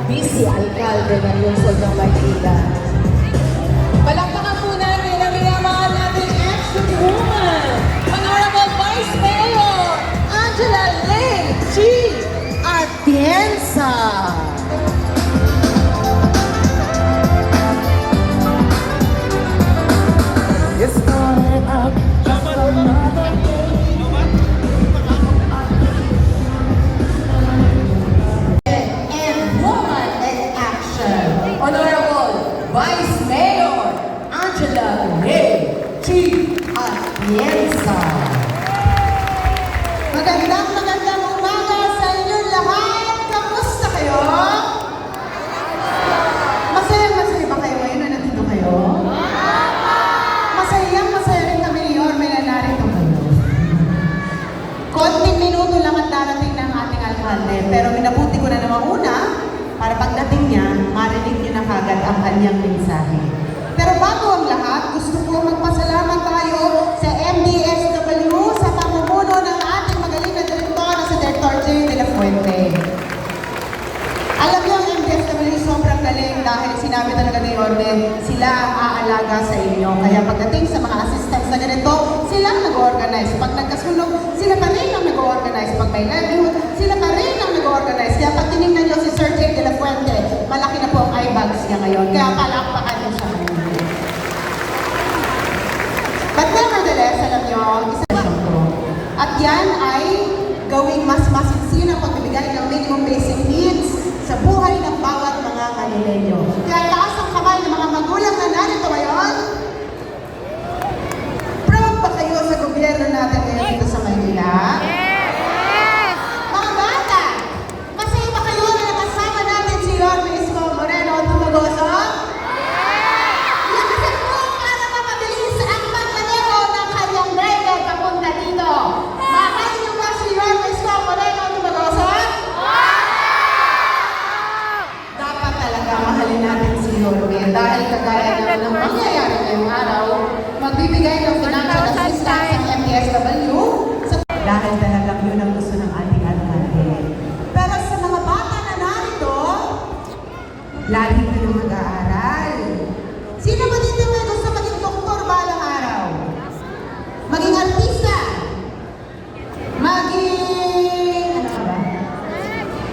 Vice Alcalde ng Lungsod ng Maynila. Palakpakan po natin ang minamahal natin action woman, Honorable Vice Mayor Angela Lay G. Atienza. It's starting out just another day. And woman in action, Honorable Vice Mayor Angela Lay G. Atienza. Magandang umaga sa inyong lahat. Kamusta kayo? Masaya ba kayo ngayon na nandito kayo? Masaya rin kami ni Yorme na narito kayo. Konting minuto lang ang darating ng ating alkalde, pero minabuti ko na naman una para pagdating niya, marinig niyo na kagad ang kanyang mensahe. Pero bago ang lahat, gusto ko magpasalamat tayo sa MDSW sa pamumuno ng ating magaling na direktor na si Director J. De La Fuente. Alam niyo, ang MDSW sobrang galing dahil sinabi talaga ni Yorme, sila ang aalaga sa inyo. Kaya pagdating sa mga assistants na ganito, sila ang nag-organize. Pag nagkasunog, sila pa rin ang nag-organize. Pag may livelihood, sila pa rin ang nag-organize. Kaya pag tinignan niyo si Sir J. De La Fuente, malaki na po ang eye bags niya ngayon. Kaya palakpakan niyo siya ngayon. But nevertheless, alam niyo, isa ko. At yan ay gawing mas masinsin ang pagbibigay ng minimum basic needs sa buhay ng bawat mga Manileño. Kaya taas ang kamay ng mga magulang na narito ngayon. Proud ba kayo sa gobyerno natin ngayon dito sa Maynila? Mga bata, masaya ba kayo na nakasama natin si Yorme Isko Moreno Tumagoso? Lakasan po para mapabilis ang pagmaneho ng kanyang driver papunta dito. Mahal niyo ba si Yorme Isko Moreno Tumagoso? Dapat talaga mahalin natin si Yorme dahil kagaya ng mangyayari ngayong araw, magbibigay ng financial assistance ng MDSW dahil talagang yun ang gusto ng ating alkalde. Pero sa mga bata na narito, lagi kayong mag-aaral. Sino ba dito may gusto maging doktor balang araw? Maging artista? Maging... ano ba?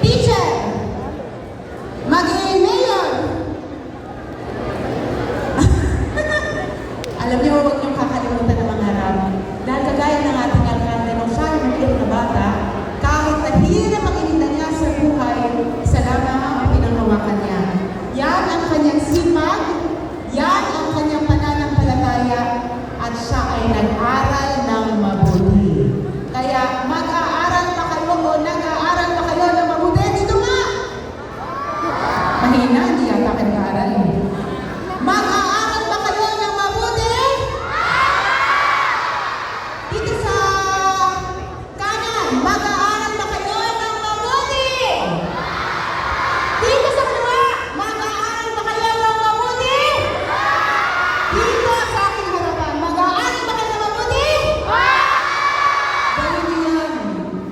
Teacher? Maging mayor? Alam niyo, huwag niyong kakalimutan ng mga harap. Dahil kagaya ng ating alkalde nung siya ay maliit na bata, kahit nahirap ang ininda niya sa buhay, isa lamang ang pinangawakan niya. Yan ang kanyang sipag, yan ang kanyang pananampalataya, at siya ay nag-aral ng mabuti. Kaya mag-aaral pa kayo o nag-aaral pa kayo ng mabuti? Dito nga! Mahina, hindi yata kayo nag-aaral eh. Mag-aaral ba kayo ng mabuti? Dito sa kanan, mag-aaral ba kayo ng mabuti? Dito sa kaliwa, mag-aaral ba kayo ng mabuti? Dito sa aking harapan, mag-aaral ba kayo ng mabuti? Gawin niyo yan.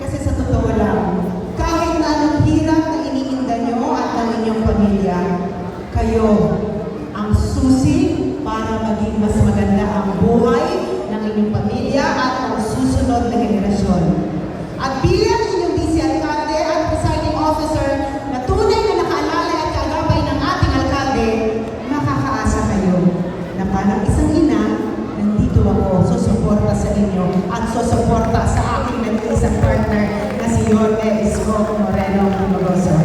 Kasi sa totoo lang, kahit na anong hirap na iniinda niyo at ng inyong pamilya, kayo ang susi para maging mas maganda ang buhay ng inyong pamilya at ang susunod na generasyon. At bilang inyong Vice Alcalde at Presiding Officer na tunay na nakaalala at kaagapay ng ating alkalde, makakaasa kayo na parang isang ina, nandito ako, susuporta sa inyo at susuporta sa aking nag-iisang partner na si Yorme Isko Moreno Tumagoso.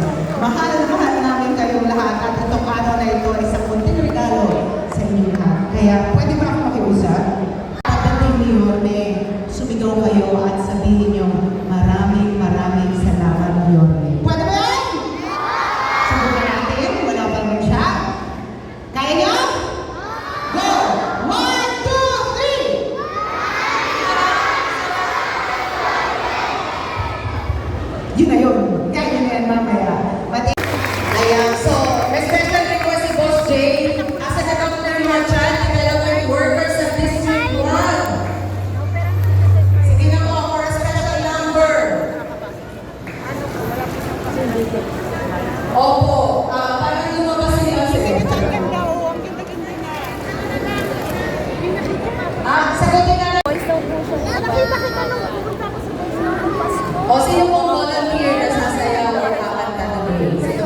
Mahal namin kayong lahat at itong araw na ito ay isang munting regalo sa inyong lahat. Kaya pwede ba ako makiusap? Pagdating ni Yorme, sumigaw kayo at sabihin niyo, maraming salamat Yorme. Pwede ba yan? Subukan natin, wala bang siya? Kaya niyo? Go! 1, 2, 3! Yun na yun. Kaya niyo na yan mamaya.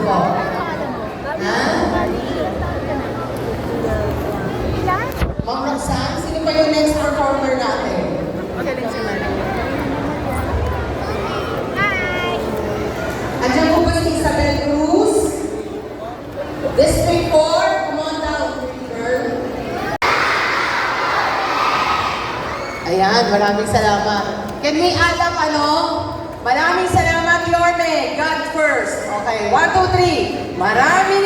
po? Ha? Ma'am Roxanne, sino pa yung next performer natin? Magaling si Maria. Andiyan po ba si Isabel Cruz? District 4, come on down, pretty girl. Ayan, maraming salamat. Can we add up ano? Maraming salamat, Yorme. God first. Okay, 1, 2, 3. Maraming